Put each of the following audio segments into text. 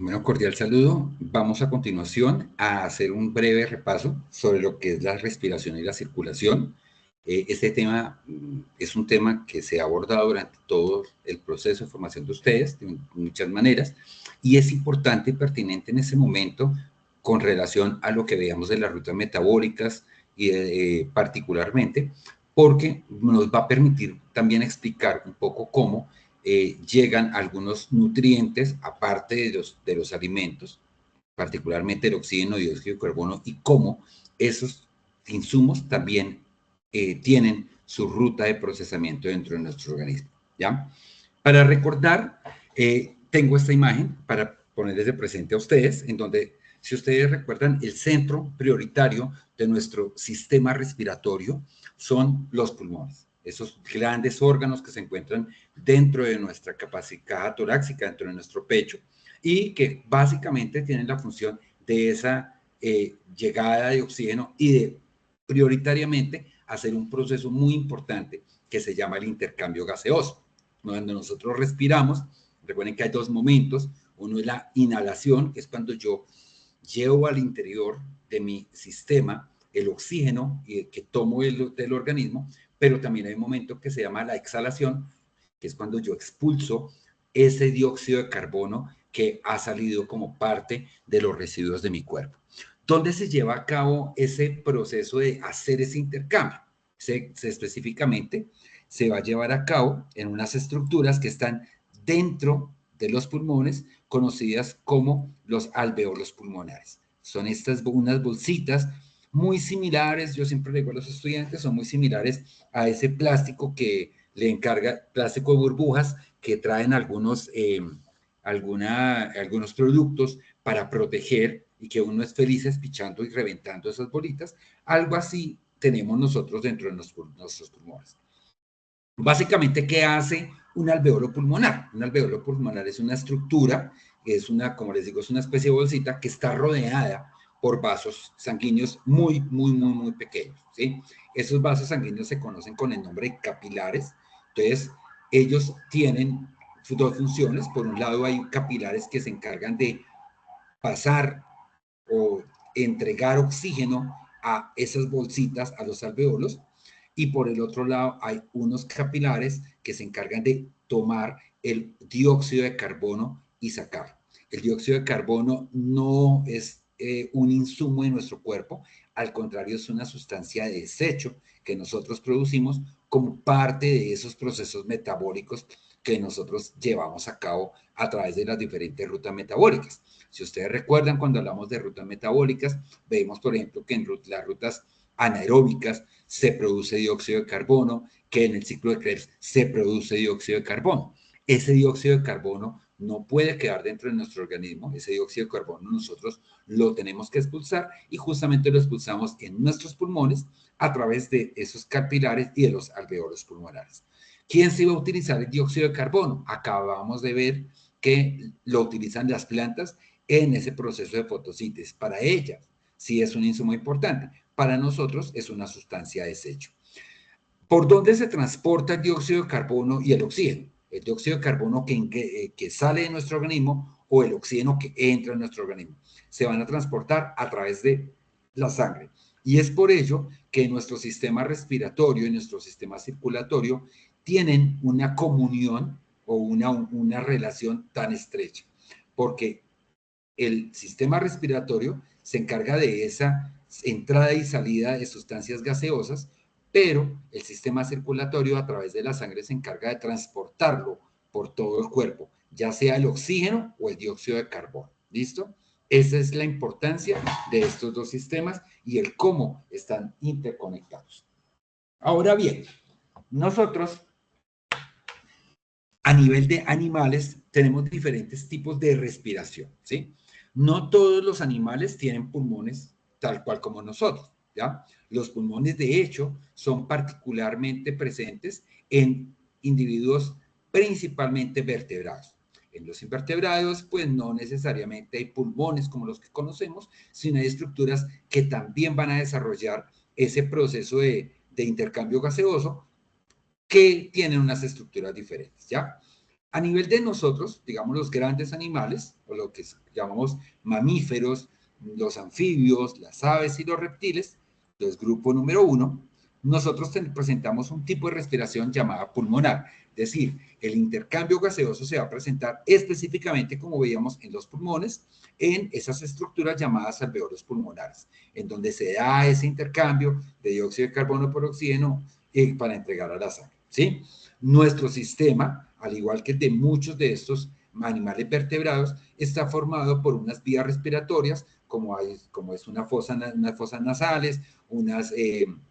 Bueno, cordial saludo. Vamos a continuación a hacer un breve repaso sobre lo que es la respiración y la circulación. Este tema es un tema que se ha abordado durante todo el proceso de formación de ustedes de muchas maneras y es importante y pertinente en ese momento con relación a lo que veamos de las rutas metabólicas y particularmente porque nos va a permitir también explicar un poco cómo llegan algunos nutrientes, aparte de los alimentos, particularmente el oxígeno, dióxido de carbono, y cómo esos insumos también tienen su ruta de procesamiento dentro de nuestro organismo. ¿Ya? Para recordar, tengo esta imagen para ponerles de presente a ustedes, en donde, si ustedes recuerdan, el centro prioritario de nuestro sistema respiratorio son los pulmones, esos grandes órganos que se encuentran dentro de nuestra capacidad torácica, dentro de nuestro pecho, y que básicamente tienen la función de esa llegada de oxígeno y de prioritariamente hacer un proceso muy importante que se llama el intercambio gaseoso. Cuando nosotros respiramos, recuerden que hay dos momentos. Uno es la inhalación, que es cuando yo llevo al interior de mi sistema el oxígeno que tomo del organismo, pero también hay un momento que se llama la exhalación, que es cuando yo expulso ese dióxido de carbono que ha salido como parte de los residuos de mi cuerpo. ¿Dónde se lleva a cabo ese proceso de hacer ese intercambio? Específicamente se va a llevar a cabo en unas estructuras que están dentro de los pulmones, conocidas como los alveolos pulmonares. Son estas unas bolsitas muy similares, yo siempre le digo a los estudiantes, son muy similares a ese plástico que le encarga, plástico de burbujas que traen algunos productos para proteger y que uno es feliz espichando y reventando esas bolitas. Algo así tenemos nosotros dentro de nuestros pulmones. Básicamente, ¿qué hace un alveolo pulmonar? Un alveolo pulmonar es una estructura, es una, como les digo, es una especie de bolsita que está rodeada por vasos sanguíneos muy pequeños, ¿sí? Esos vasos sanguíneos se conocen con el nombre de capilares. Entonces, ellos tienen dos funciones. Por un lado, hay capilares que se encargan de pasar o entregar oxígeno a esas bolsitas, a los alveolos, y por el otro lado hay unos capilares que se encargan de tomar el dióxido de carbono y sacarlo. El dióxido de carbono no es un insumo de nuestro cuerpo, al contrario, es una sustancia de desecho que nosotros producimos como parte de esos procesos metabólicos que nosotros llevamos a cabo a través de las diferentes rutas metabólicas. Si ustedes recuerdan, cuando hablamos de rutas metabólicas, vemos, por ejemplo, que en las rutas anaeróbicas se produce dióxido de carbono, que en el ciclo de Krebs se produce dióxido de carbono. Ese dióxido de carbono no puede quedar dentro de nuestro organismo. Ese dióxido de carbono nosotros lo tenemos que expulsar y justamente lo expulsamos en nuestros pulmones a través de esos capilares y de los alveolos pulmonares. ¿Quién se iba a utilizar el dióxido de carbono? Acabamos de ver que lo utilizan las plantas en ese proceso de fotosíntesis. Para ellas sí es un insumo importante. Para nosotros es una sustancia de desecho. ¿Por dónde se transporta el dióxido de carbono y el oxígeno? El dióxido de carbono que sale de nuestro organismo o el oxígeno que entra en nuestro organismo. Se van a transportar a través de la sangre. Y es por ello que nuestro sistema respiratorio y nuestro sistema circulatorio tienen una comunión o una relación tan estrecha. Porque el sistema respiratorio se encarga de esa entrada y salida de sustancias gaseosas, pero el sistema circulatorio a través de la sangre se encarga de transportarlo por todo el cuerpo, ya sea el oxígeno o el dióxido de carbono. ¿Listo? Esa es la importancia de estos dos sistemas y el cómo están interconectados. Ahora bien, nosotros a nivel de animales tenemos diferentes tipos de respiración, ¿sí? No todos los animales tienen pulmones tal cual como nosotros, ¿ya? Los pulmones, de hecho, son particularmente presentes en individuos principalmente vertebrados. En los invertebrados, pues no necesariamente hay pulmones como los que conocemos, sino hay estructuras que también van a desarrollar ese proceso de intercambio gaseoso que tienen unas estructuras diferentes, ¿ya? A nivel de nosotros, digamos los grandes animales, o lo que llamamos mamíferos, los anfibios, las aves y los reptiles, entonces grupo número 1, nosotros presentamos un tipo de respiración llamada pulmonar. Es decir, el intercambio gaseoso se va a presentar específicamente, como veíamos, en los pulmones, en esas estructuras llamadas alveolos pulmonares, en donde se da ese intercambio de dióxido de carbono por oxígeno para entregar a la sangre, ¿sí? Nuestro sistema, al igual que el de muchos de estos animales vertebrados, está formado por unas vías respiratorias, como es unas fosas nasales, unas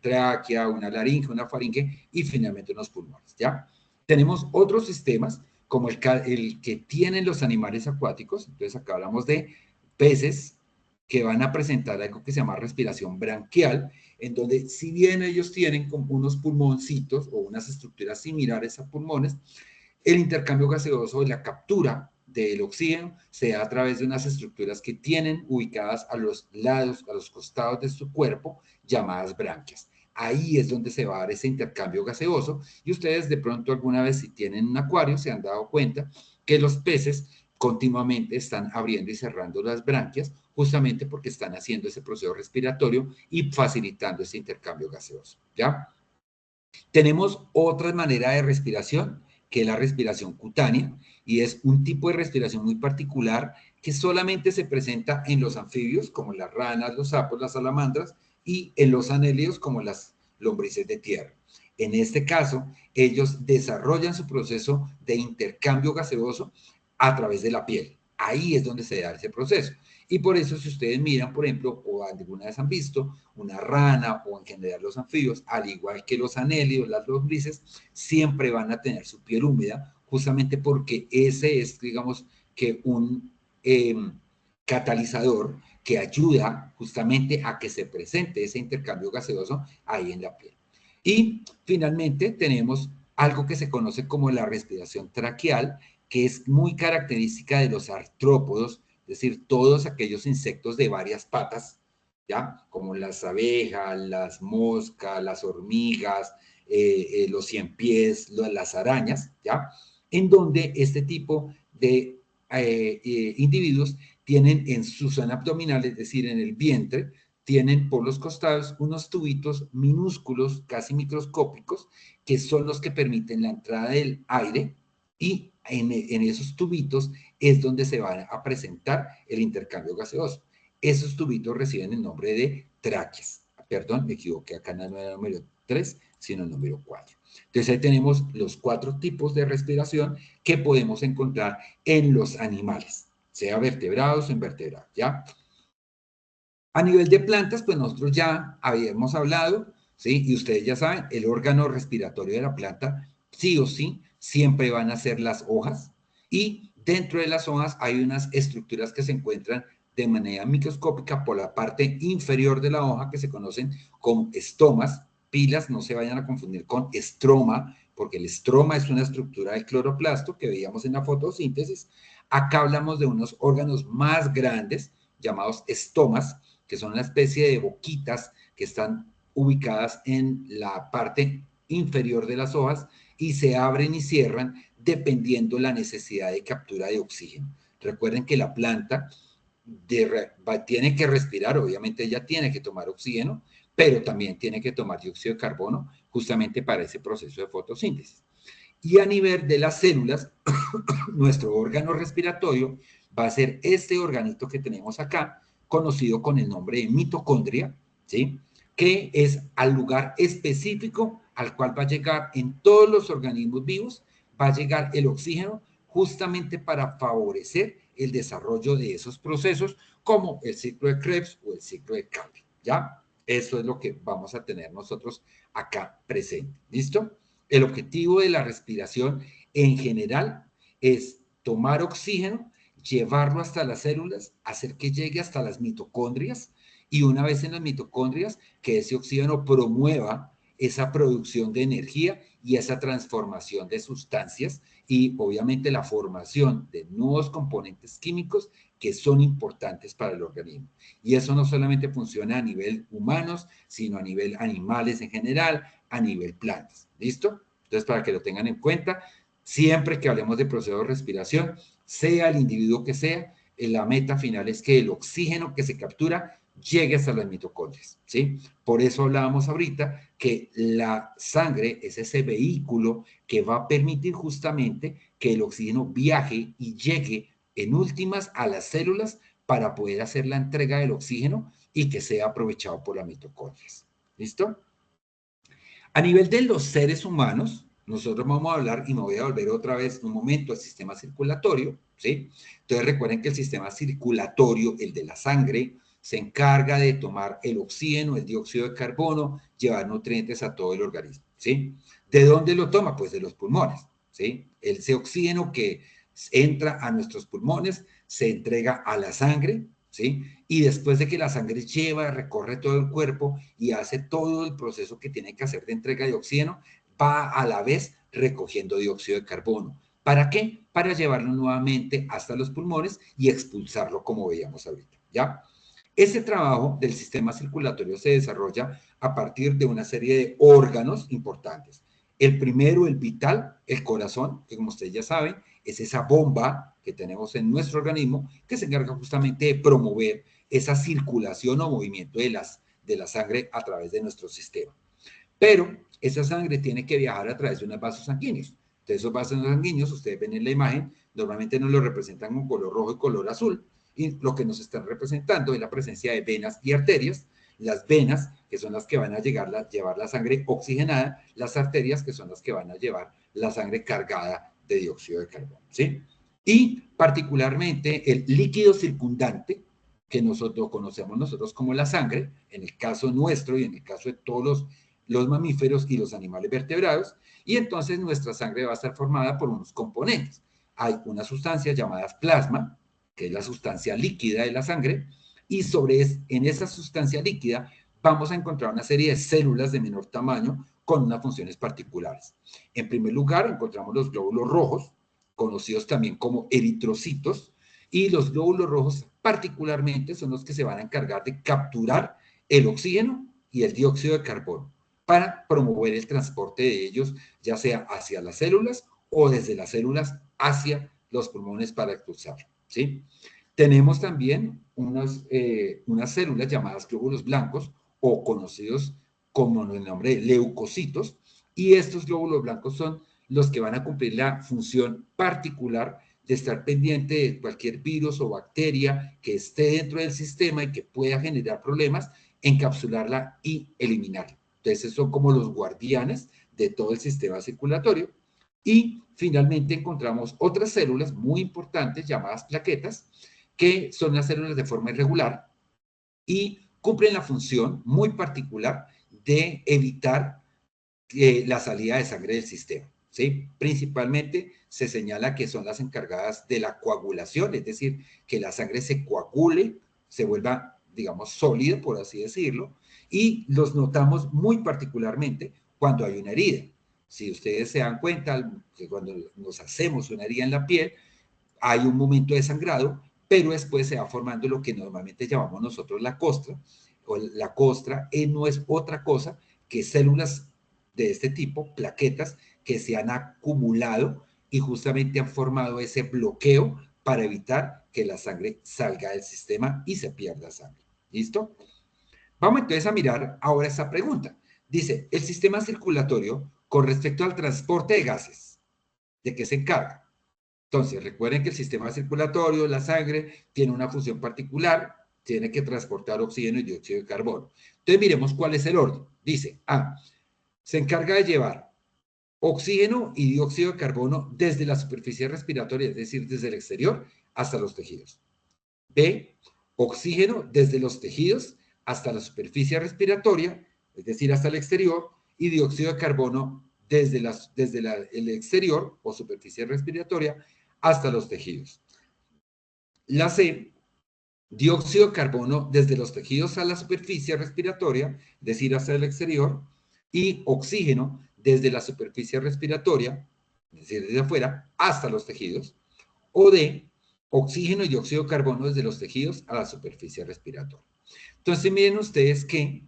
tráquea, una laringe, una faringe y finalmente unos pulmones, ¿ya? Tenemos otros sistemas, como el que tienen los animales acuáticos. Entonces acá hablamos de peces que van a presentar algo que se llama respiración branquial, en donde si bien ellos tienen como unos pulmoncitos o unas estructuras similares a pulmones, el intercambio gaseoso y la captura del oxígeno se da a través de unas estructuras que tienen ubicadas a los lados, a los costados de su cuerpo, llamadas branquias. Ahí es donde se va a dar ese intercambio gaseoso y ustedes de pronto alguna vez si tienen un acuario se han dado cuenta que los peces continuamente están abriendo y cerrando las branquias justamente porque están haciendo ese proceso respiratorio y facilitando ese intercambio gaseoso, ¿ya? Tenemos otra manera de respiración, que es la respiración cutánea, y es un tipo de respiración muy particular que solamente se presenta en los anfibios, como las ranas, los sapos, las salamandras, y en los anélidos, como las lombrices de tierra. En este caso, ellos desarrollan su proceso de intercambio gaseoso a través de la piel. Ahí es donde se da ese proceso. Y por eso, si ustedes miran, por ejemplo, o alguna vez han visto una rana o en general los anfibios, al igual que los anélidos, las lombrices, siempre van a tener su piel húmeda, justamente porque ese es, digamos, que un catalizador que ayuda justamente a que se presente ese intercambio gaseoso ahí en la piel. Y finalmente tenemos algo que se conoce como la respiración traqueal, que es muy característica de los artrópodos, es decir, todos aquellos insectos de varias patas, ¿ya? Como las abejas, las moscas, las hormigas, los ciempiés, las arañas, ¿ya? En donde este tipo de individuos tienen en su zona abdominal, es decir, en el vientre, tienen por los costados unos tubitos minúsculos, casi microscópicos, que son los que permiten la entrada del aire y en esos tubitos es donde se va a presentar el intercambio gaseoso. Esos tubitos reciben el nombre de tráqueas. Perdón, me equivoqué, acá no era el número 3, sino el número 4. Entonces ahí tenemos los 4 tipos de respiración que podemos encontrar en los animales, sea vertebrados o invertebrados, ¿ya? A nivel de plantas, pues nosotros ya habíamos hablado, ¿sí? Y ustedes ya saben, el órgano respiratorio de la planta, sí o sí, siempre van a ser las hojas. Y dentro de las hojas hay unas estructuras que se encuentran de manera microscópica por la parte inferior de la hoja que se conocen como estomas. Pilas, no se vayan a confundir con estroma, porque el estroma es una estructura del cloroplasto que veíamos en la fotosíntesis. Acá hablamos de unos órganos más grandes llamados estomas, que son una especie de boquitas que están ubicadas en la parte inferior de las hojas y se abren y cierran dependiendo la necesidad de captura de oxígeno. Recuerden que la planta tiene que respirar, obviamente ella tiene que tomar oxígeno, pero también tiene que tomar dióxido de carbono justamente para ese proceso de fotosíntesis. Y a nivel de las células, nuestro órgano respiratorio va a ser este organito que tenemos acá, conocido con el nombre de mitocondria, ¿sí? Que es al lugar específico al cual va a llegar en todos los organismos vivos, va a llegar el oxígeno justamente para favorecer el desarrollo de esos procesos, como el ciclo de Krebs o el ciclo de Calvin, ¿ya? Eso es lo que vamos a tener nosotros acá presente, ¿listo? El objetivo de la respiración en general es tomar oxígeno, llevarlo hasta las células, hacer que llegue hasta las mitocondrias y una vez en las mitocondrias, que ese oxígeno promueva esa producción de energía y esa transformación de sustancias y obviamente la formación de nuevos componentes químicos que son importantes para el organismo. Y eso no solamente funciona a nivel humanos, sino a nivel animales en general, a nivel plantas. ¿Listo? Entonces, para que lo tengan en cuenta, Siempre que hablemos de proceso de respiración, sea el individuo que sea, la meta final es que el oxígeno que se captura llegue hasta las mitocondrias, ¿sí? Por eso hablábamos ahorita que la sangre es ese vehículo que va a permitir justamente que el oxígeno viaje y llegue en últimas a las células para poder hacer la entrega del oxígeno y que sea aprovechado por las mitocondrias. ¿Listo? A nivel de los seres humanos, nosotros vamos a hablar, y me voy a volver otra vez un momento al sistema circulatorio, ¿sí? Entonces recuerden que el sistema circulatorio, el de la sangre, se encarga de tomar el oxígeno, el dióxido de carbono, llevar nutrientes a todo el organismo, ¿sí? ¿De dónde lo toma? Pues de los pulmones, ¿sí? Ese oxígeno que entra a nuestros pulmones se entrega a la sangre, ¿sí? Y después de que la sangre lleva, recorre todo el cuerpo y hace todo el proceso que tiene que hacer de entrega de oxígeno, va a la vez recogiendo dióxido de carbono. ¿Para qué? Para llevarlo nuevamente hasta los pulmones y expulsarlo como veíamos ahorita, ¿ya? Ese trabajo del sistema circulatorio se desarrolla a partir de una serie de órganos importantes. El primero, el vital, el corazón, que como ustedes ya saben, es esa bomba que tenemos en nuestro organismo que se encarga justamente de promover esa circulación o movimiento de la sangre a través de nuestro sistema. Pero esa sangre tiene que viajar a través de unos vasos sanguíneos. Entonces, esos vasos sanguíneos, ustedes ven en la imagen, normalmente nos lo representan con color rojo y color azul. Y lo que nos están representando es la presencia de venas y arterias. Las venas, que son las que van a llevar la sangre oxigenada, las arterias, que son las que van a llevar la sangre cargada de dióxido de carbono, ¿sí? Y particularmente el líquido circundante, que nosotros conocemos nosotros como la sangre, en el caso nuestro y en el caso de todos los mamíferos y los animales vertebrados, y entonces nuestra sangre va a estar formada por unos componentes. Hay una sustancia llamada plasma, que es la sustancia líquida de la sangre, y en esa sustancia líquida vamos a encontrar una serie de células de menor tamaño con unas funciones particulares. En primer lugar, encontramos los glóbulos rojos, conocidos también como eritrocitos, y los glóbulos rojos particularmente son los que se van a encargar de capturar el oxígeno y el dióxido de carbono para promover el transporte de ellos, ya sea hacia las células o desde las células hacia los pulmones para expulsarlo, ¿sí? Tenemos también unas células llamadas glóbulos blancos o conocidos como el nombre de leucocitos, y estos glóbulos blancos son los que van a cumplir la función particular de estar pendiente de cualquier virus o bacteria que esté dentro del sistema y que pueda generar problemas, encapsularla y eliminarla. Entonces son como los guardianes de todo el sistema circulatorio. Y finalmente encontramos otras células muy importantes llamadas plaquetas, que son las células de forma irregular y cumplen la función muy particular de evitar la salida de sangre del sistema, ¿sí? Principalmente se señala que son las encargadas de la coagulación, es decir, que la sangre se coagule, se vuelva, digamos, sólida, por así decirlo, y los notamos muy particularmente cuando hay una herida. Si ustedes se dan cuenta, que cuando nos hacemos una herida en la piel, hay un momento de sangrado, pero después se va formando lo que normalmente llamamos nosotros la costra, o la costra no es otra cosa que células de este tipo, plaquetas, que se han acumulado y justamente han formado ese bloqueo para evitar que la sangre salga del sistema y se pierda sangre. ¿Listo? Vamos entonces a mirar ahora esa pregunta. Dice, el sistema circulatorio con respecto al transporte de gases, ¿de qué se encarga? Entonces, recuerden que el sistema circulatorio, la sangre, tiene una función particular, tiene que transportar oxígeno y dióxido de carbono. Entonces, miremos cuál es el orden. Dice, A, se encarga de llevar oxígeno y dióxido de carbono desde la superficie respiratoria, es decir, desde el exterior hasta los tejidos. B, oxígeno desde los tejidos hasta la superficie respiratoria, es decir, hasta el exterior, y dióxido de carbono desde el exterior o superficie respiratoria hasta los tejidos. La C, dióxido de carbono desde los tejidos a la superficie respiratoria, es decir, hasta el exterior, y oxígeno desde la superficie respiratoria, es decir, desde afuera, hasta los tejidos. O D, oxígeno y dióxido de carbono desde los tejidos a la superficie respiratoria. Entonces, miren ustedes que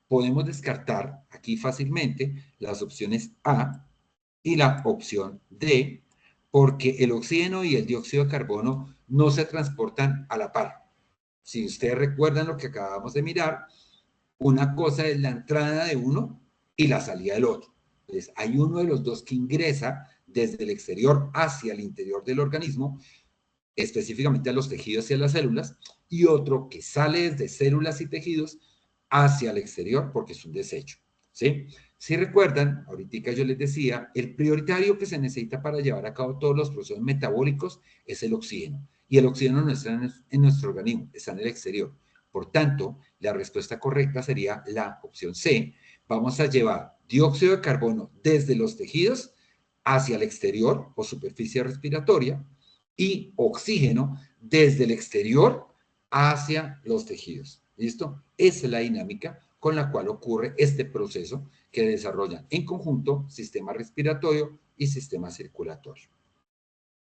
podemos descartar aquí fácilmente las opciones A y la opción D, porque el oxígeno y el dióxido de carbono no se transportan a la par. Si ustedes recuerdan lo que acabamos de mirar, una cosa es la entrada de uno y la salida del otro. Entonces, hay uno de los dos que ingresa desde el exterior hacia el interior del organismo, específicamente a los tejidos y a las células, y otro que sale desde células y tejidos hacia el exterior porque es un desecho, ¿sí? Si recuerdan, ahorita yo les decía, el prioritario que se necesita para llevar a cabo todos los procesos metabólicos es el oxígeno, y el oxígeno no está en nuestro organismo, está en el exterior. Por tanto, la respuesta correcta sería la opción C. Vamos a llevar dióxido de carbono desde los tejidos hacia el exterior o superficie respiratoria, y oxígeno desde el exterior hacia los tejidos. ¿Listo? Esa es la dinámica con la cual ocurre este proceso que desarrollan en conjunto sistema respiratorio y sistema circulatorio.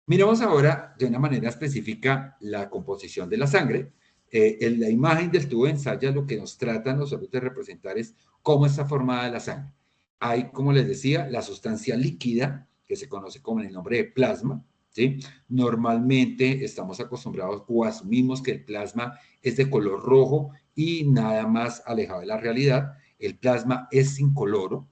Miramos ahora de una manera específica la composición de la sangre. En la imagen del tubo de ensayo lo que nos trata nosotros de representar es cómo está formada la sangre. Hay, como les decía, la sustancia líquida, que se conoce como el nombre de plasma, ¿sí? Normalmente estamos acostumbrados o asumimos que el plasma es de color rojo y nada más alejado de la realidad. El plasma es incoloro,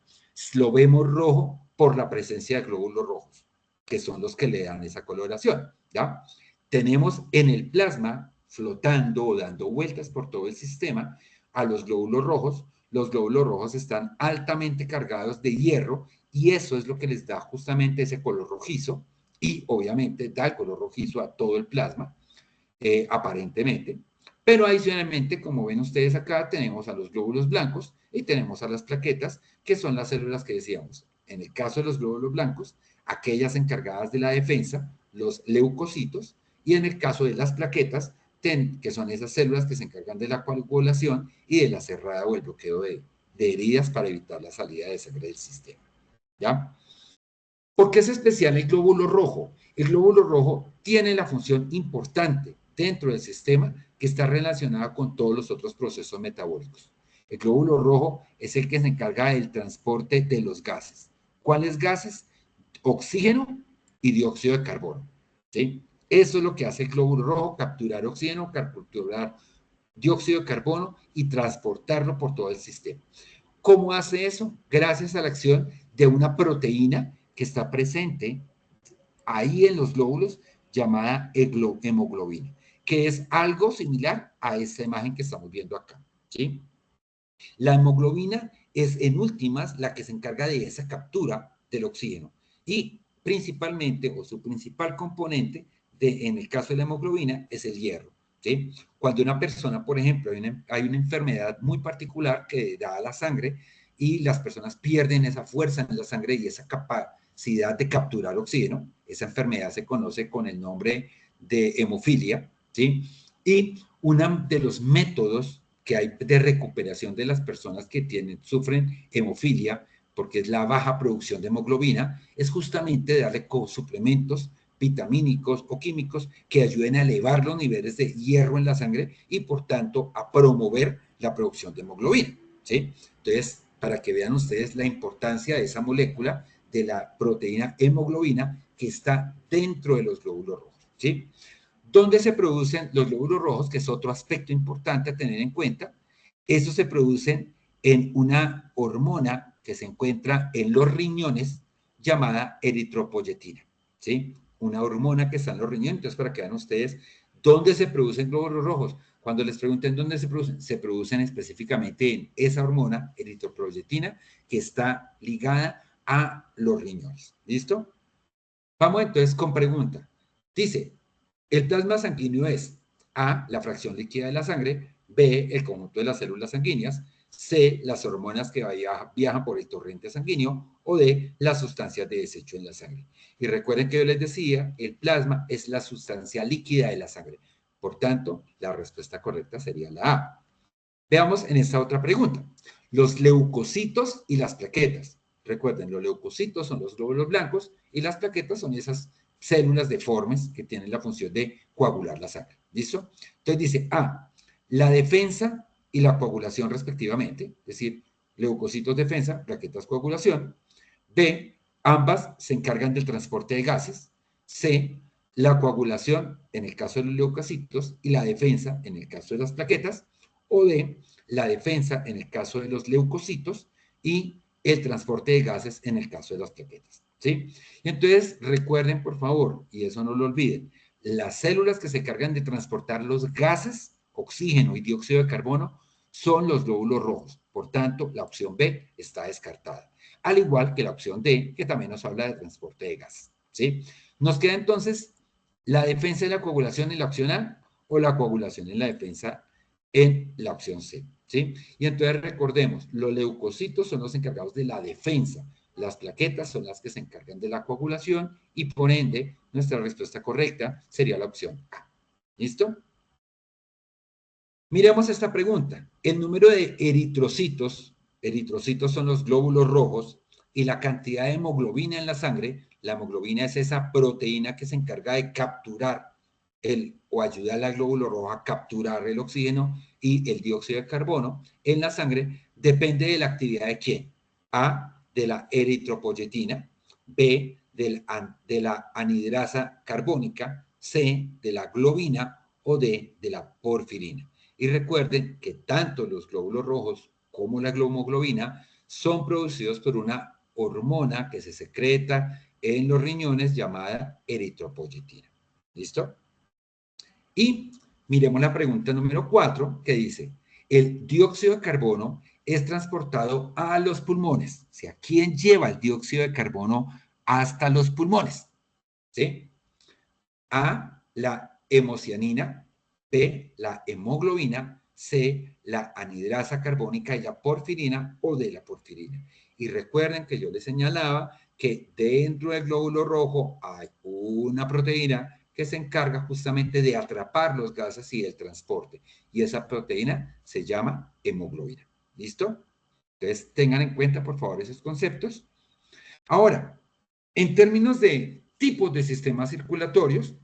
lo vemos rojo por la presencia de glóbulos rojos, que son los que le dan esa coloración, ¿ya? Tenemos en el plasma, flotando o dando vueltas por todo el sistema, a los glóbulos rojos. Los glóbulos rojos están altamente cargados de hierro y eso es lo que les da justamente ese color rojizo y obviamente da el color rojizo a todo el plasma, aparentemente. Pero adicionalmente, como ven ustedes acá, tenemos a los glóbulos blancos y tenemos a las plaquetas, que son las células que decíamos. En el caso de los glóbulos blancos, aquellas encargadas de la defensa, los leucocitos, y en el caso de las plaquetas, que son esas células que se encargan de la coagulación y de la cerrada o el bloqueo de heridas para evitar la salida de sangre del sistema. ¿Ya? ¿Por qué es especial el glóbulo rojo? El glóbulo rojo tiene la función importante dentro del sistema que está relacionada con todos los otros procesos metabólicos. El glóbulo rojo es el que se encarga del transporte de los gases. ¿Cuáles gases? Oxígeno y dióxido de carbono. ¿Sí? Eso es lo que hace el glóbulo rojo, capturar oxígeno, capturar dióxido de carbono y transportarlo por todo el sistema. ¿Cómo hace eso? Gracias a la acción de una proteína que está presente ahí en los glóbulos llamada hemoglobina, que es algo similar a esta imagen que estamos viendo acá, ¿sí? La hemoglobina es en últimas la que se encarga de esa captura del oxígeno y principalmente o su principal componente en el caso de la hemoglobina es el hierro, ¿sí? Cuando una persona, por ejemplo, hay una enfermedad muy particular que da a la sangre y las personas pierden esa fuerza en la sangre y esa capacidad de capturar oxígeno, esa enfermedad se conoce con el nombre de hemofilia, ¿sí? Y uno de los métodos que hay de recuperación de las personas que sufren hemofilia, porque es la baja producción de hemoglobina, es justamente darle suplementos vitamínicos o químicos que ayuden a elevar los niveles de hierro en la sangre y por tanto a promover la producción de hemoglobina, ¿sí? Entonces, para que vean ustedes la importancia de esa molécula de la proteína hemoglobina que está dentro de los glóbulos rojos, ¿sí? ¿Dónde se producen los glóbulos rojos? Que es otro aspecto importante a tener en cuenta. Estos se producen en una hormona que se encuentra en los riñones llamada eritropoyetina, ¿sí? Una hormona que está en los riñones. Entonces, para que vean ustedes dónde se producen glóbulos rojos. Cuando les pregunten dónde se producen específicamente en esa hormona eritropoyetina que está ligada a los riñones. ¿Listo? Vamos entonces con pregunta. Dice, el plasma sanguíneo es A, la fracción líquida de la sangre, B, el conjunto de las células sanguíneas, C, las hormonas que viajan por el torrente sanguíneo, o D, las sustancias de desecho en la sangre. Y recuerden que yo les decía, el plasma es la sustancia líquida de la sangre. Por tanto, la respuesta correcta sería la A. Veamos en esta otra pregunta. Los leucocitos y las plaquetas. Recuerden, los leucocitos son los glóbulos blancos y las plaquetas son esas células deformes que tienen la función de coagular la sangre. ¿Listo? Entonces dice A, la defensa y la coagulación respectivamente, es decir, leucocitos defensa, plaquetas coagulación. B, ambas se encargan del transporte de gases. C, la coagulación en el caso de los leucocitos y la defensa en el caso de las plaquetas, o D, la defensa en el caso de los leucocitos y el transporte de gases en el caso de las plaquetas, ¿sí? Entonces, recuerden, por favor, y eso no lo olviden, las células que se encargan de transportar los gases, oxígeno y dióxido de carbono, son los glóbulos rojos. Por tanto, la opción B está descartada. Al igual que la opción D, que también nos habla de transporte de gases, ¿sí? Nos queda entonces la defensa de la coagulación en la opción A o la coagulación en la defensa en la opción C, ¿sí? Y entonces recordemos, los leucocitos son los encargados de la defensa, las plaquetas son las que se encargan de la coagulación y por ende nuestra respuesta correcta sería la opción A. ¿Listo? Miremos esta pregunta. El número de eritrocitos son los glóbulos rojos, y la cantidad de hemoglobina en la sangre, la hemoglobina es esa proteína que se encarga de capturar o ayudar al glóbulo rojo a capturar el oxígeno y el dióxido de carbono en la sangre, depende de la actividad de quién. A, de la eritropoyetina, B, de la anhidrasa carbónica, C, de la globina o D, de la porfirina. Y recuerden que tanto los glóbulos rojos como la hemoglobina son producidos por una hormona que se secreta en los riñones llamada eritropoyetina. ¿Listo? Y miremos la pregunta número 4 que dice, el dióxido de carbono es transportado a los pulmones. O sea, ¿quién lleva el dióxido de carbono hasta los pulmones? ¿Sí? A, la hemocianina, B, la hemoglobina, C, la anhidrasa carbónica y la porfirina o D, la porfirina. Y recuerden que yo les señalaba que dentro del glóbulo rojo hay una proteína que se encarga justamente de atrapar los gases y el transporte. Y esa proteína se llama hemoglobina. ¿Listo? Entonces, tengan en cuenta, por favor, esos conceptos. Ahora, en términos de tipos de sistemas circulatorios,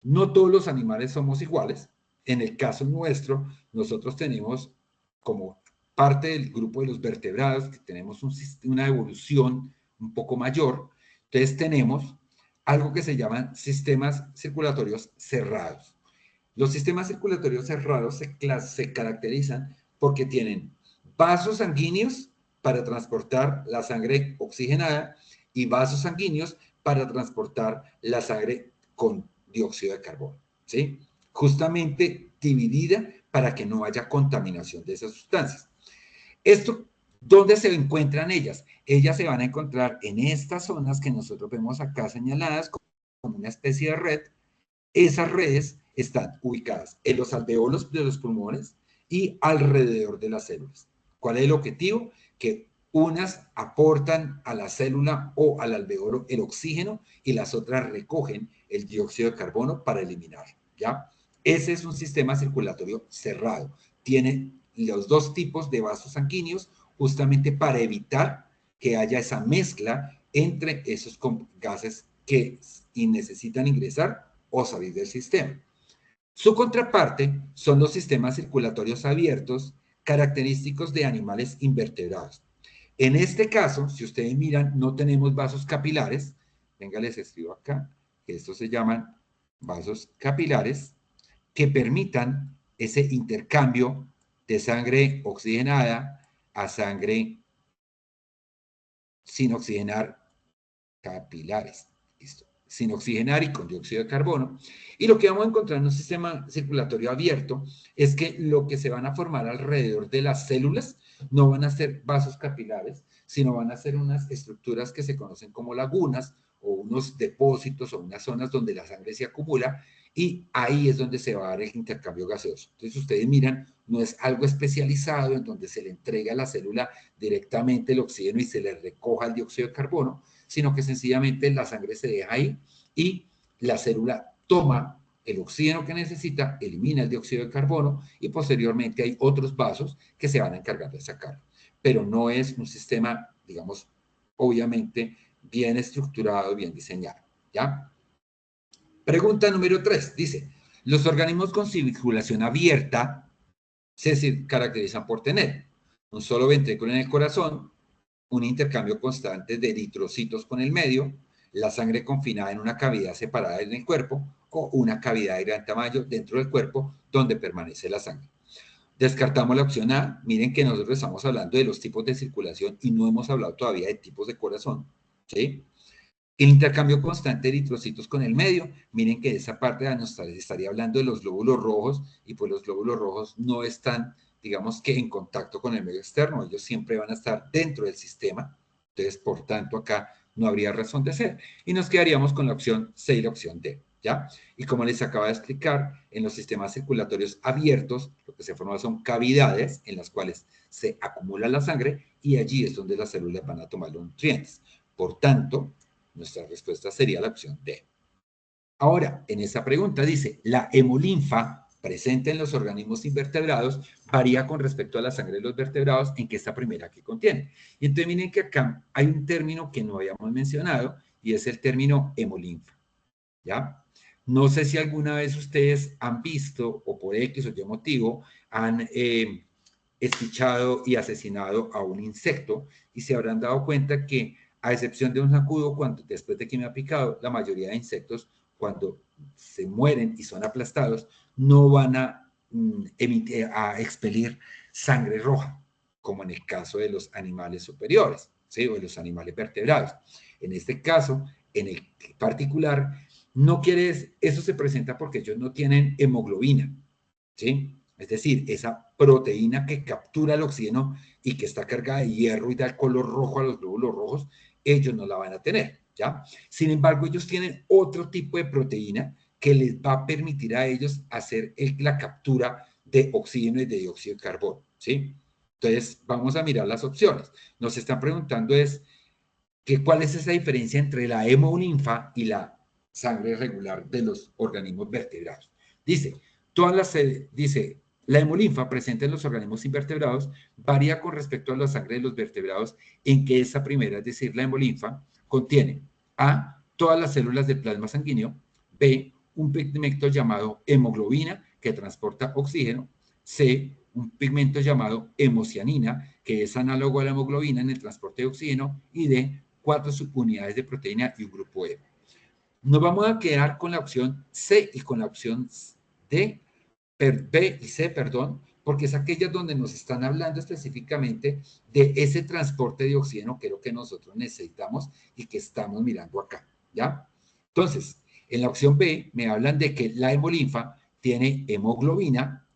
no todos los animales somos iguales. En el caso nuestro, nosotros tenemos como parte del grupo de los vertebrados, que tenemos una evolución un poco mayor. Entonces tenemos algo que se llaman sistemas circulatorios cerrados. Los sistemas circulatorios cerrados se caracterizan porque tienen vasos sanguíneos para transportar la sangre oxigenada y vasos sanguíneos para transportar la sangre con dióxido de carbono, ¿sí? Justamente dividida para que no haya contaminación de esas sustancias. Esto, ¿dónde se encuentran ellas? Ellas se van a encontrar en estas zonas que nosotros vemos acá señaladas como una especie de red. Esas redes están ubicadas en los alveolos de los pulmones y alrededor de las células. ¿Cuál es el objetivo? Que unas aportan a la célula o al alveolo el oxígeno y las otras recogen el dióxido de carbono para eliminarlo, ¿ya? Ese es un sistema circulatorio cerrado. Tiene los dos tipos de vasos sanguíneos justamente para evitar que haya esa mezcla entre esos gases que necesitan ingresar o salir del sistema. Su contraparte son los sistemas circulatorios abiertos característicos de animales invertebrados. En este caso, si ustedes miran, no tenemos vasos capilares. Venga, les escribo acá, que estos se llaman vasos capilares, que permitan ese intercambio de sangre oxigenada a sangre sin oxigenar capilares. Listo. Sin oxigenar y con dióxido de carbono. Y lo que vamos a encontrar en un sistema circulatorio abierto es que lo que se van a formar alrededor de las células no van a ser vasos capilares, sino van a ser unas estructuras que se conocen como lagunas o unos depósitos o unas zonas donde la sangre se acumula y ahí es donde se va a dar el intercambio gaseoso. Entonces ustedes miran, no es algo especializado en donde se le entrega a la célula directamente el oxígeno y se le recoja el dióxido de carbono, sino que sencillamente la sangre se deja ahí y la célula toma el oxígeno que necesita, elimina el dióxido de carbono y posteriormente hay otros vasos que se van a encargar de sacarlo. Pero no es un sistema, digamos, obviamente bien estructurado, bien diseñado, ¿ya? Pregunta número 3, dice, los organismos con circulación abierta se caracterizan por tener un solo ventrículo en el corazón, un intercambio constante de eritrocitos con el medio, la sangre confinada en una cavidad separada en el cuerpo o una cavidad de gran tamaño dentro del cuerpo donde permanece la sangre. Descartamos la opción A. Miren que nosotros estamos hablando de los tipos de circulación y no hemos hablado todavía de tipos de corazón, ¿sí? El intercambio constante de eritrocitos con el medio. Miren que esa parte nos estaría hablando de los glóbulos rojos y pues los glóbulos rojos no están, digamos que en contacto con el medio externo. Ellos siempre van a estar dentro del sistema. Entonces, por tanto, acá no habría razón de ser. Y nos quedaríamos con la opción C y la opción D. ¿Ya? Y como les acaba de explicar, en los sistemas circulatorios abiertos, lo que se forma son cavidades en las cuales se acumula la sangre y allí es donde las células van a tomar los nutrientes. Por tanto, nuestra respuesta sería la opción D. Ahora, en esta pregunta dice, la hemolinfa presente en los organismos invertebrados varía con respecto a la sangre de los vertebrados, en que esta primera que contiene. Y entonces miren que acá hay un término que no habíamos mencionado y es el término hemolinfa. ¿Ya? No sé si alguna vez ustedes han visto o por X o Y motivo han espichado y asesinado a un insecto y se habrán dado cuenta que a excepción de un zancudo, cuando después de que me ha picado, la mayoría de insectos cuando se mueren y son aplastados no van a expelir sangre roja, como en el caso de los animales superiores, ¿sí? O de los animales vertebrados. En este caso, en el particular, no quiere, eso se presenta porque ellos no tienen hemoglobina, ¿sí? Es decir, esa proteína que captura el oxígeno y que está cargada de hierro y da el color rojo a los glóbulos rojos, ellos no la van a tener, ¿ya? Sin embargo, ellos tienen otro tipo de proteína que les va a permitir a ellos hacer la captura de oxígeno y de dióxido de carbono, ¿sí? Entonces, vamos a mirar las opciones. Nos están preguntando ¿cuál es esa diferencia entre la hemolinfa y la sangre regular de los organismos vertebrados? Dice, dice, la hemolinfa presente en los organismos invertebrados varía con respecto a la sangre de los vertebrados en que esa primera, es decir, la hemolinfa, contiene A, todas las células del plasma sanguíneo, B, un pigmento llamado hemoglobina que transporta oxígeno, C, un pigmento llamado hemocianina que es análogo a la hemoglobina en el transporte de oxígeno y D, 4 subunidades de proteína y un grupo E. Nos vamos a quedar con la opción C y con la opción D, B y C, perdón, porque es aquella donde nos están hablando específicamente de ese transporte de oxígeno que es lo que nosotros necesitamos y que estamos mirando acá, ¿ya? Entonces, en la opción B me hablan de que la hemolinfa tiene hemoglobina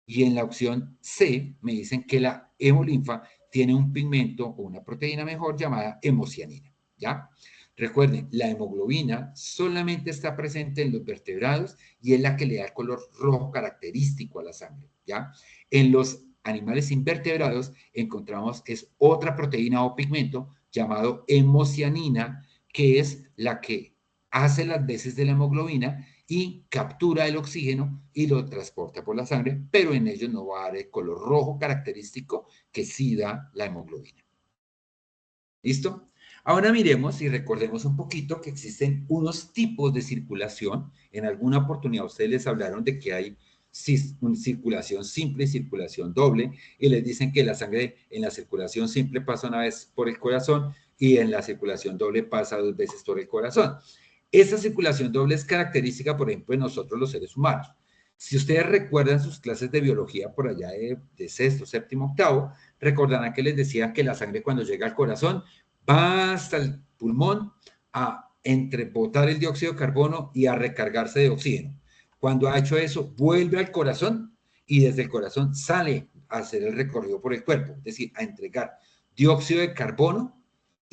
y en la opción C me dicen que la hemolinfa tiene un pigmento o una proteína mejor llamada hemocianina, ¿ya? Recuerden, la hemoglobina solamente está presente en los vertebrados y es la que le da el color rojo característico a la sangre, ¿ya? En los animales invertebrados encontramos es otra proteína o pigmento llamado hemocianina, que es la que hace las veces de la hemoglobina y captura el oxígeno y lo transporta por la sangre, pero en ellos no va a dar el color rojo característico que sí da la hemoglobina. ¿Listo? Ahora miremos y recordemos un poquito que existen unos tipos de circulación. En alguna oportunidad ustedes les hablaron de que hay circulación simple y circulación doble, y les dicen que la sangre en la circulación simple pasa una vez por el corazón y en la circulación doble pasa 2 veces por el corazón. Esa circulación doble es característica, por ejemplo, de nosotros los seres humanos. Si ustedes recuerdan sus clases de biología por allá de sexto, séptimo, octavo, recordarán que les decía que la sangre cuando llega al corazón va hasta el pulmón a entrebotar el dióxido de carbono y a recargarse de oxígeno. Cuando ha hecho eso, vuelve al corazón y desde el corazón sale a hacer el recorrido por el cuerpo, es decir, a entregar dióxido de carbono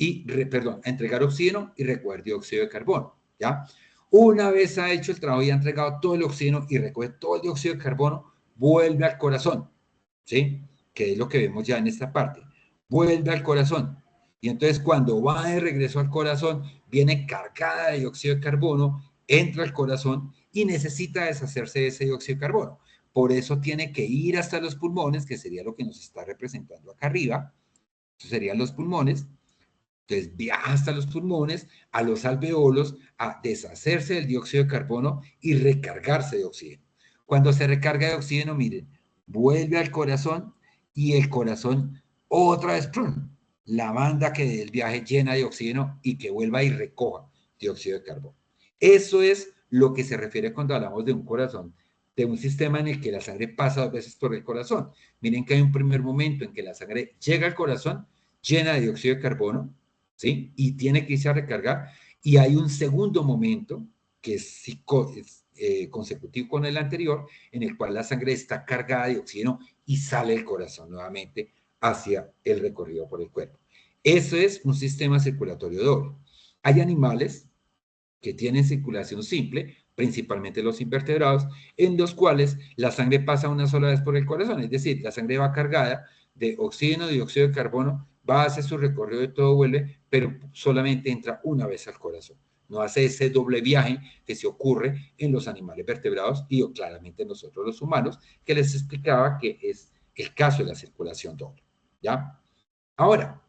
a entregar oxígeno y recoger dióxido de carbono, ¿ya? Una vez ha hecho el trabajo y ha entregado todo el oxígeno y recoge todo el dióxido de carbono, vuelve al corazón, ¿sí? Que es lo que vemos ya en esta parte. Vuelve al corazón. Y entonces cuando va de regreso al corazón, viene cargada de dióxido de carbono, entra al corazón y necesita deshacerse de ese dióxido de carbono. Por eso tiene que ir hasta los pulmones, que sería lo que nos está representando acá arriba. Eso serían los pulmones. Entonces viaja hasta los pulmones, a los alveolos, a deshacerse del dióxido de carbono y recargarse de oxígeno. Cuando se recarga de oxígeno, miren, vuelve al corazón y el corazón otra vez, ¡prum!, la banda que del viaje llena de oxígeno y que vuelva y recoja dióxido de carbono. Eso es lo que se refiere cuando hablamos de un corazón, de un sistema en el que la sangre pasa 2 veces por el corazón. Miren que hay un primer momento en que la sangre llega al corazón llena de dióxido de carbono, ¿sí? Y tiene que irse a recargar. Y hay un segundo momento que es consecutivo con el anterior, en el cual la sangre está cargada de oxígeno y sale del corazón nuevamente hacia el recorrido por el cuerpo. Eso es un sistema circulatorio doble. Hay animales que tienen circulación simple, principalmente los invertebrados, en los cuales la sangre pasa una sola vez por el corazón, es decir, la sangre va cargada de oxígeno, dióxido de carbono, va a hacer su recorrido y todo vuelve, pero solamente entra una vez al corazón. No hace ese doble viaje que se ocurre en los animales vertebrados y claramente en nosotros los humanos, que les explicaba que es el caso de la circulación doble. ¿Ya? Ahora,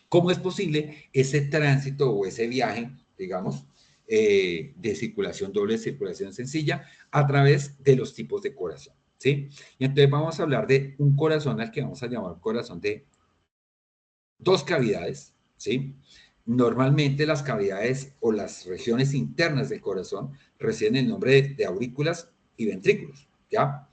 ¿cómo es posible ese tránsito o ese viaje, digamos, de circulación doble, circulación sencilla, a través de los tipos de corazón? ¿Sí? Y entonces vamos a hablar de un corazón al que vamos a llamar corazón de 2 cavidades, ¿sí? Normalmente las cavidades o las regiones internas del corazón reciben el nombre de aurículas y ventrículos, ¿ya?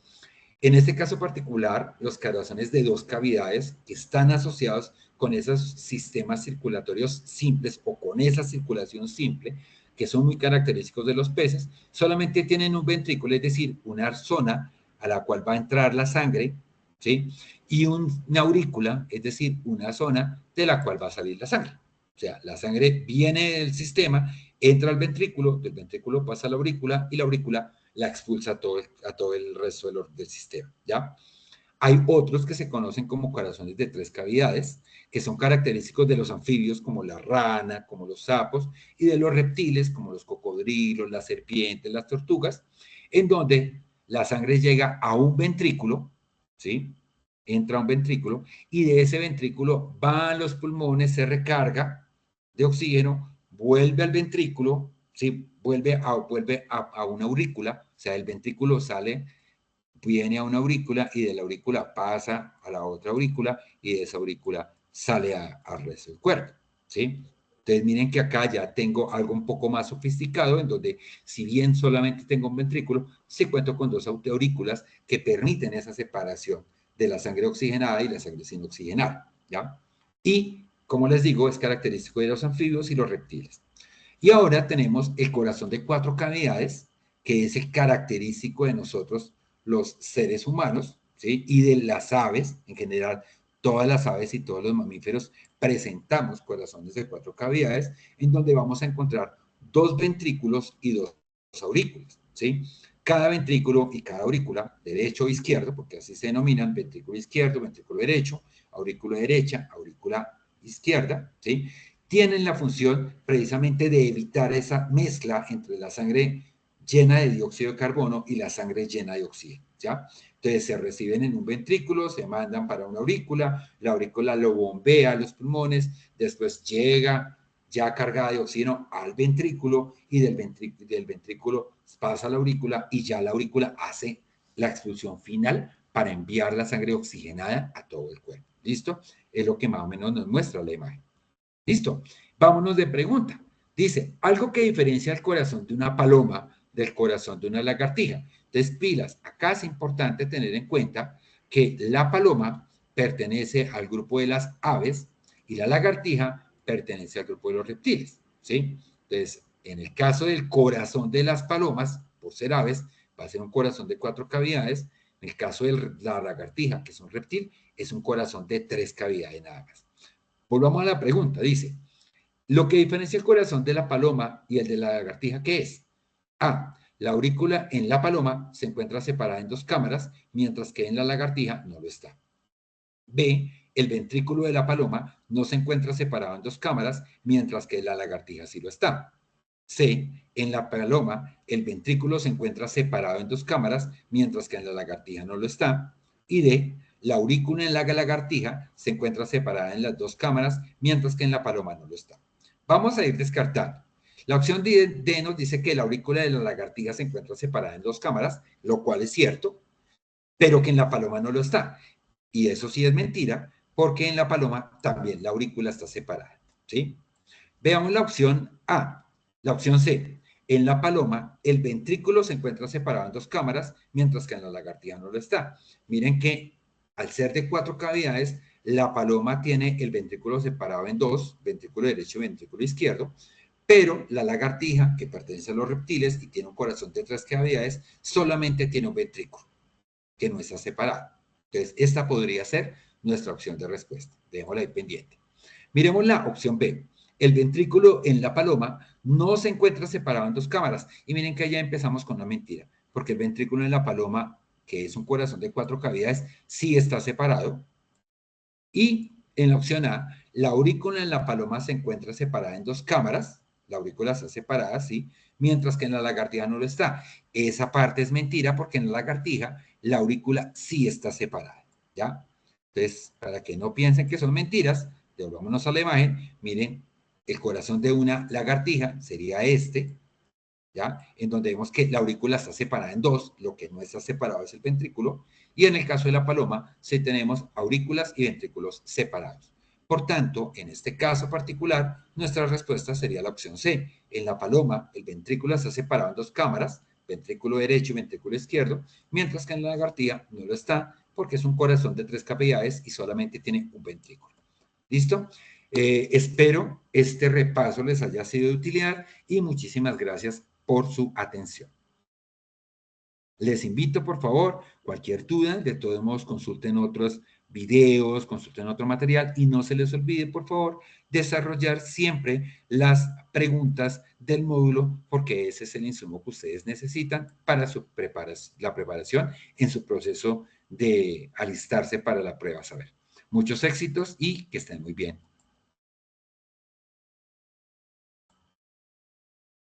En este caso particular, los corazones de 2 cavidades están asociados con esos sistemas circulatorios simples o con esa circulación simple, que son muy característicos de los peces, solamente tienen un ventrículo, es decir, una zona a la cual va a entrar la sangre, ¿sí? Y una aurícula, es decir, una zona de la cual va a salir la sangre. O sea, la sangre viene del sistema, entra al ventrículo, del ventrículo pasa a la aurícula y la aurícula la expulsa a todo el resto del sistema, ¿ya? Hay otros que se conocen como corazones de 3 cavidades, que son característicos de los anfibios como la rana, como los sapos, y de los reptiles como los cocodrilos, las serpientes, las tortugas, en donde la sangre llega a un ventrículo, ¿sí? Entra a un ventrículo, y de ese ventrículo va a los pulmones, se recarga de oxígeno, vuelve al ventrículo, ¿sí? Vuelve a una aurícula, o sea, el ventrículo sale, viene a una aurícula y de la aurícula pasa a la otra aurícula y de esa aurícula sale al resto del cuerpo, ¿sí? Entonces miren que acá ya tengo algo un poco más sofisticado en donde si bien solamente tengo un ventrículo, sí cuento con 2 aurículas que permiten esa separación de la sangre oxigenada y la sangre sin oxigenar, ¿ya? Y como les digo, es característico de los anfibios y los reptiles. Y ahora tenemos el corazón de 4 cavidades, que es el característico de nosotros los seres humanos, ¿sí? Y de las aves, en general, todas las aves y todos los mamíferos presentamos corazones de 4 cavidades, en donde vamos a encontrar 2 ventrículos y 2 aurículas, ¿sí? Cada ventrículo y cada aurícula, derecho o izquierdo, porque así se denominan, ventrículo izquierdo, ventrículo derecho, aurícula derecha, aurícula izquierda, ¿sí? Tienen la función precisamente de evitar esa mezcla entre la sangre llena de dióxido de carbono y la sangre llena de oxígeno, ¿ya? Entonces se reciben en un ventrículo, se mandan para una aurícula, la aurícula lo bombea a los pulmones, después llega ya cargada de oxígeno al ventrículo y del ventrículo pasa a la aurícula y ya la aurícula hace la expulsión final para enviar la sangre oxigenada a todo el cuerpo. ¿Listo? Es lo que más o menos nos muestra la imagen. Listo. Vámonos de pregunta. Dice, algo que diferencia el corazón de una paloma del corazón de una lagartija. Entonces, pilas, acá es importante tener en cuenta que la paloma pertenece al grupo de las aves y la lagartija pertenece al grupo de los reptiles, ¿sí? Entonces, en el caso del corazón de las palomas, por ser aves, va a ser un corazón de 4 cavidades. En el caso de la lagartija, que es un reptil, es un corazón de 3 cavidades nada más. Volvamos a la pregunta, dice, lo que diferencia el corazón de la paloma y el de la lagartija, ¿qué es? A, la aurícula en la paloma se encuentra separada en 2 cámaras, mientras que en la lagartija no lo está. B, el ventrículo de la paloma no se encuentra separado en 2 cámaras, mientras que en la lagartija sí lo está. C, en la paloma el ventrículo se encuentra separado en 2 cámaras, mientras que en la lagartija no lo está. Y D, la aurícula en la lagartija se encuentra separada en las 2 cámaras, mientras que en la paloma no lo está. Vamos a ir descartando. La opción D nos dice que la aurícula de la lagartija se encuentra separada en 2 cámaras, lo cual es cierto, pero que en la paloma no lo está. Y eso sí es mentira, porque en la paloma también la aurícula está separada, ¿sí? Veamos la opción A. La opción C, en la paloma el ventrículo se encuentra separado en dos cámaras, mientras que en la lagartija no lo está. Miren que al ser de 4 cavidades, la paloma tiene el ventrículo separado en dos, ventrículo derecho y ventrículo izquierdo, pero la lagartija, que pertenece a los reptiles y tiene un corazón de 3 cavidades, solamente tiene un ventrículo, que no está separado. Entonces, esta podría ser nuestra opción de respuesta. Dejémosla ahí pendiente. Miremos la opción B. El ventrículo en la paloma no se encuentra separado en dos cámaras. Y miren que ya empezamos con una mentira, porque el ventrículo en la paloma, que es un corazón de 4 cavidades, sí está separado. Y en la opción A, la aurícula en la paloma se encuentra separada en dos cámaras. La aurícula está separada, sí, mientras que en la lagartija no lo está. Esa parte es mentira porque en la lagartija la aurícula sí está separada, ¿ya? Entonces, para que no piensen que son mentiras, devolvámonos a la imagen. Miren, el corazón de una lagartija sería este, ¿ya? En donde vemos que la aurícula está separada en dos, lo que no está separado es el ventrículo, y en el caso de la paloma, sí tenemos aurículas y ventrículos separados. Por tanto, en este caso particular, nuestra respuesta sería la opción C. En la paloma, el ventrículo está separado en dos cámaras, ventrículo derecho y ventrículo izquierdo, mientras que en la lagartija no lo está, porque es un corazón de 3 cavidades y solamente tiene un ventrículo. ¿Listo? Espero este repaso les haya sido de utilidad y muchísimas gracias por su atención. Les invito, por favor, cualquier duda, de todos modos, consulten otros videos, consulten otro material y no se les olvide, por favor, desarrollar siempre las preguntas del módulo porque ese es el insumo que ustedes necesitan para la preparación en su proceso de alistarse para la prueba saber. Muchos éxitos y que estén muy bien.